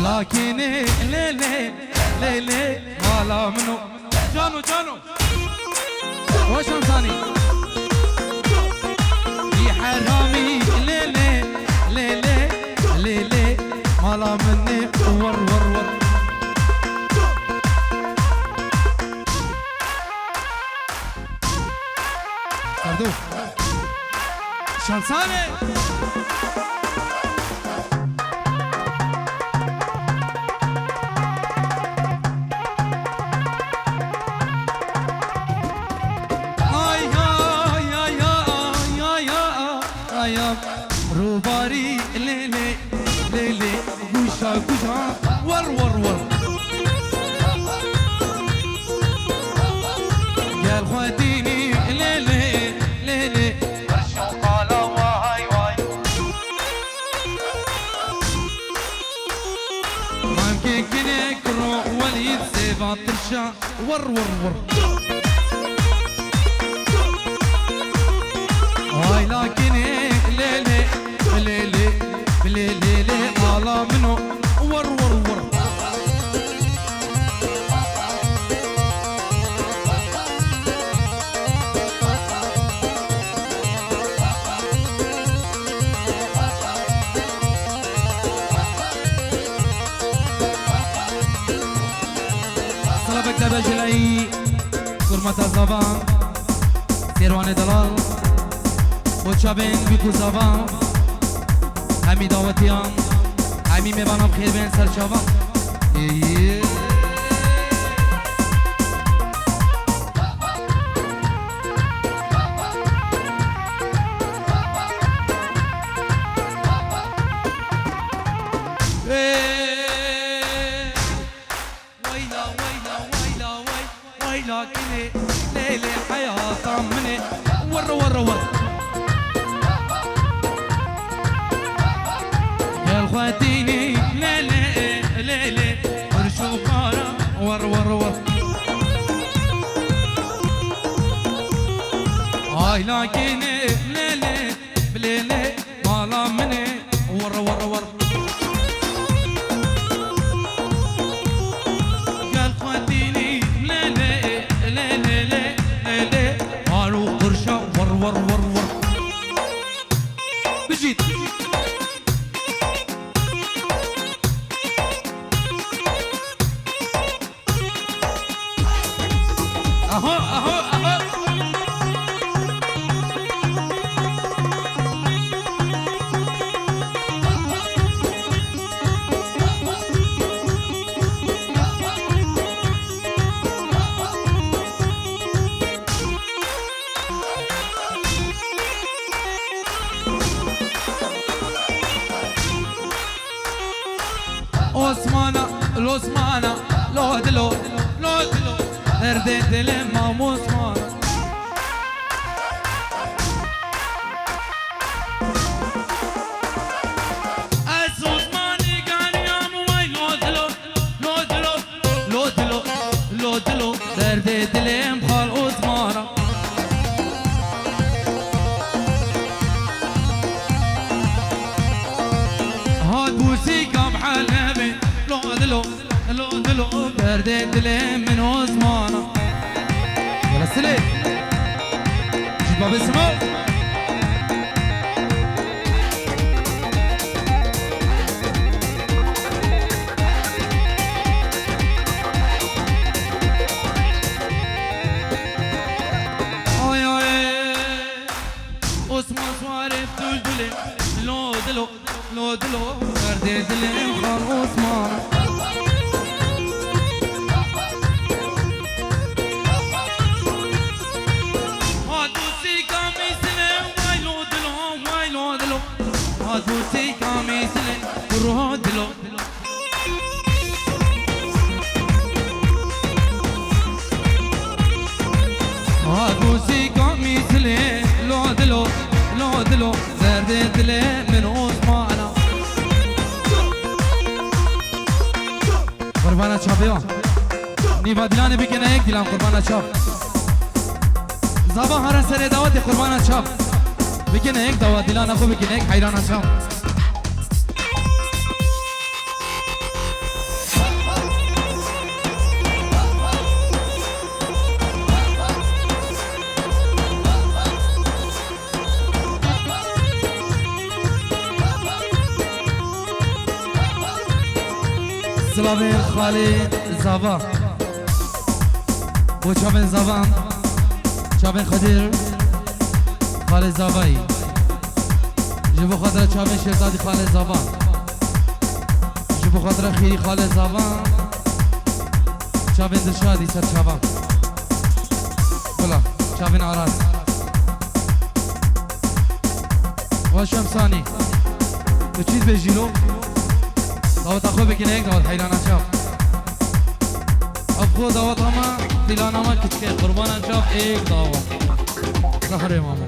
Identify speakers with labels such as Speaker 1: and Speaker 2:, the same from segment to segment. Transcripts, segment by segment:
Speaker 1: لكن ليلي ليلي مالا منو جانو جانو وش ثاني يا حرامي ليلي ليلي ليلي مالا مني ور ور ور سردو شمساني روباري ليلي ليلي قشا قشا ور ور ور قال خواتيني ليلي ليلي ورشو قالا واي واي ممكن كنك روح وليد سيفات ترشا ور ور ور هاي لكن ليلي ليلي ليلي على منو ور ور ور صلبك دبجلي كرمة الزبان سيروان دلال وچابن بیکو زبان همی دعوتیان همی میبانم خیر بین سرچابان ويلا ويلا ويلا ويلا كني ليلي حياة طمني ور ور ور خواتيني ليلي ليلي ورشو قارا ور ور ور هاي لكني ليلي بليلي مالا مني ور ور ور قال خواتيني ليلي ليلي ليلي قالوا قرشا ور ور ور ور بجيت اهو اهو اهو عثمانة العثمانة لو دلو لو دلو رديت لما عثمانة عثماني كان يوم وي لو دلو لو دلو لو دلو لو دلو رديت لما خال عثمانة هاد موسيقى بحلبي لو دلو لو دلو رديت لما من عثمانة يلا السليم جيب باب السماء اوي اوي عثمان صوارف تجدلي لو دلو لو دلو رديت لما خال عثمانة هاتوسي كاميسلي ورودلو هاتوسي كاميسلي لودلو لودلو زردتلي من عثمانة قربانا شابيون نيفا دلاني بكنا هيك دلان قربانا شاب زبا هرا سري داوتي قربانا شاب بکن هیک دوا دیلان خو بکن هیک حیران هستم سلام خالد زبا و چابن زبان چابن خدیر خالد زبایی جبو خاطر چابن شهزادی خالد زبان جبو خاطر خیری خالد زبان چابن دلشادی سر چابان بلا چابن عراس و شمسانی تو چیز بجیلو دعوت أخوي بكينيك دعوت حيلان أشاف أبخو دعوت هما دلان هما كتكي قربان أشاف إيك دعوت نخري ماما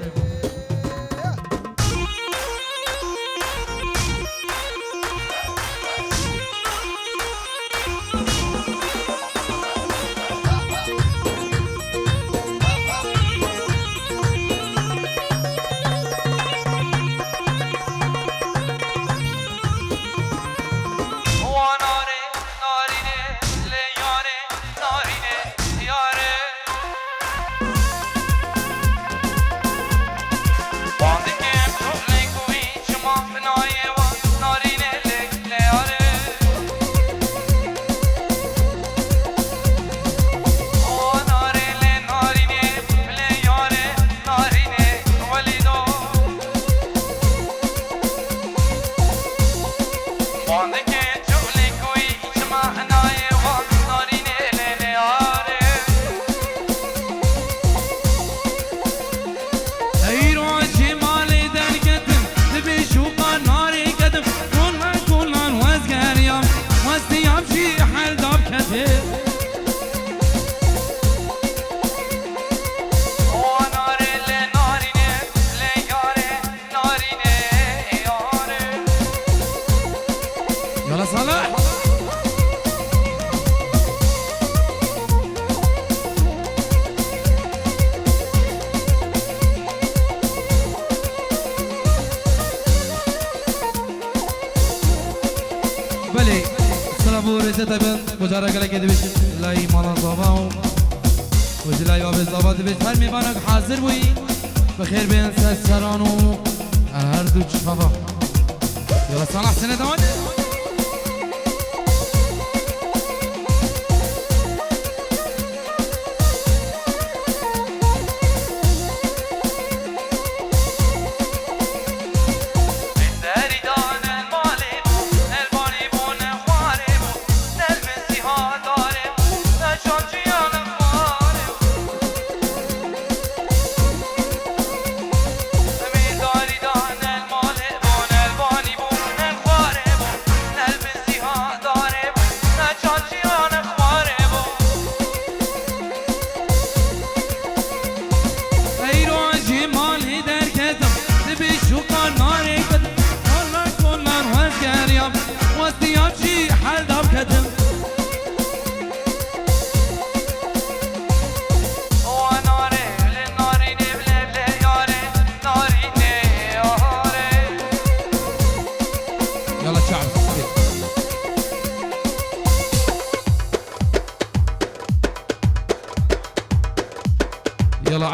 Speaker 1: مجارة قال كده بيش لاي مالا زباو وجلاي باب زباد بيش هر ميبانك حاضر بوي بخير بين سرانو هر دو شفافا يلا صالح سنة دوان يلا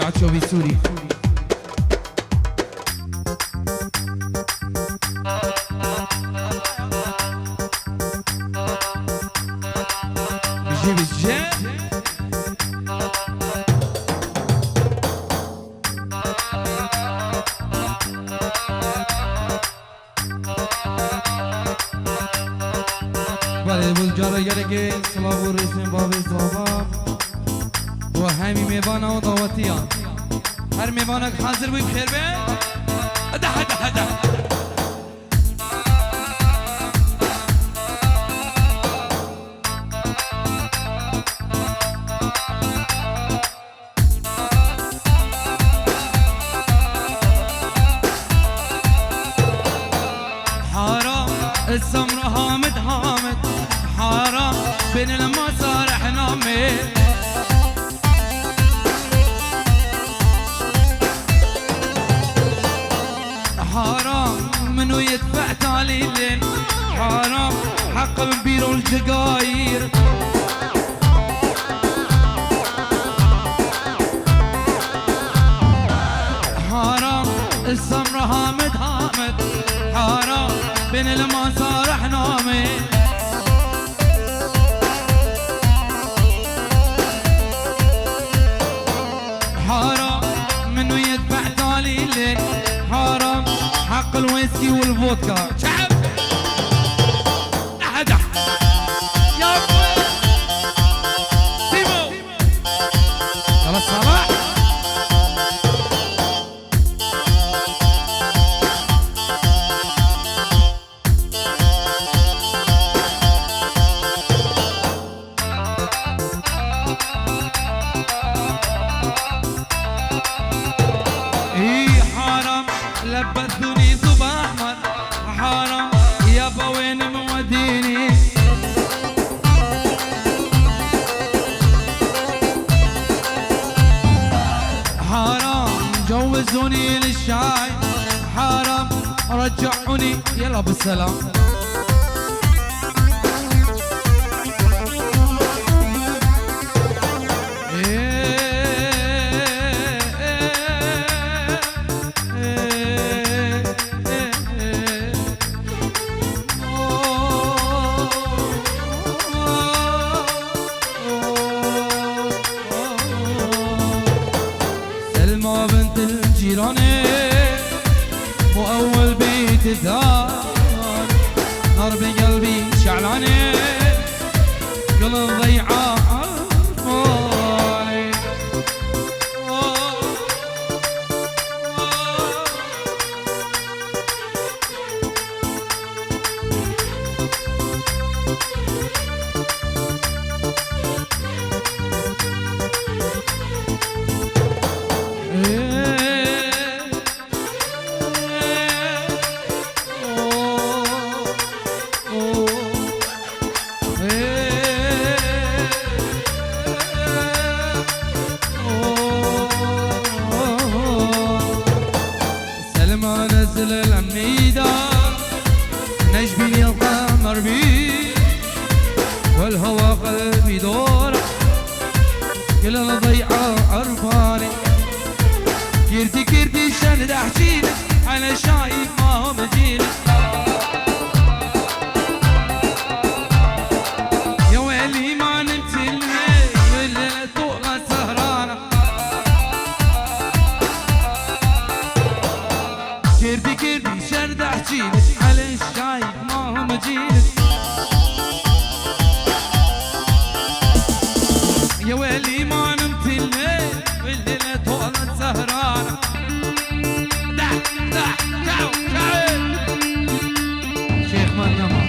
Speaker 1: عتشوبي سوري بجيب الجاء بالي بولجارة يرقي صلاة ورسم بابي الزوابا و همي ميوانا و دعوتيان هر ميوانك حاضر بي بخير بي هدا هدا هدا حارة السمر هامد هامد حارة بين المسارح نامد حرام منو يدفع تالي الليل، حرام حق البير والجقاير. حرام السمرة هامد هامد، حرام بين المسارح نامي. حرام منو يدفع تالي الليل، حرام حق الويسكي والفودكا. شعب أحد يا سيمو يلا الصلاح. لبثوني ثوب احمر، حرام يابا وين موديني. حرام جوزوني للشاي، حرام رجعوني يلا بالسلام. سلمى بنت الجيراني مو أول بيت الثاني، نار بقلبي شعلاني كل الضيعة عالفاني. سلمى نزل العميدان نجبيني القمر بيه، والهوى قلبي دور كل الضيعة عرفاني. كيرتي كيرتي شند احجيلك على شايف ما هو مجيلك. يا ويلي ما نمت الليل والليلة طولها سهرانة. كيرتي كيرتي شند احجيلك على الشايف ما هو مجيلك. يا ويلي ما نمت الليل والليلة طولها سهرانة. شيخ من نمر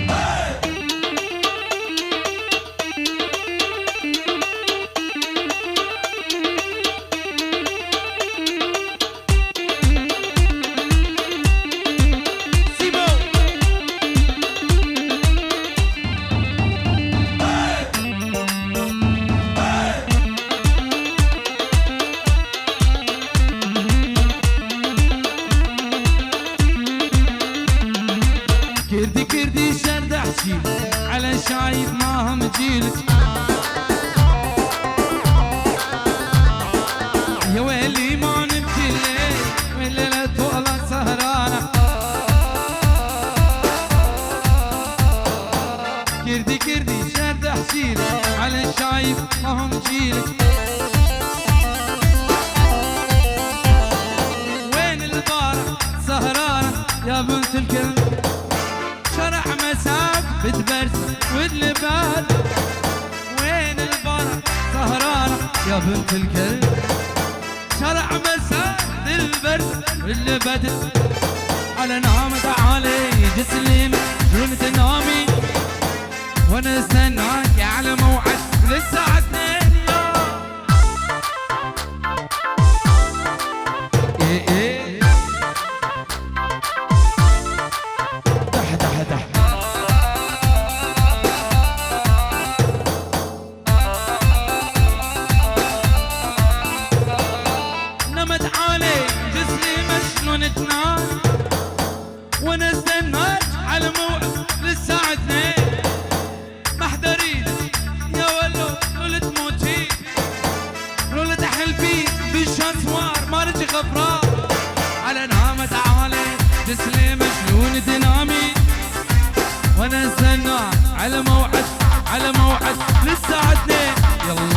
Speaker 1: سيمو. كردي كردي شرد احجي على شايف ما هم جيلك. يا ويلي ما نمت الليل والليلة طولها سهرانة. كردي كردي شرد احجي على شايف ما هم جيلك. وين البارح سهرانة يا بنت الكل، شرع مساك بتبرز واللبال. وين البرق سهرانة يا بنت الكل، شرع مساك البرز واللبدل. على نعم تعالي تسلم شلون تنامي وانا استناك على موعد للساعة 2. تسلم شلون تنامي وانا استنى على موعد للساعة 2. يلا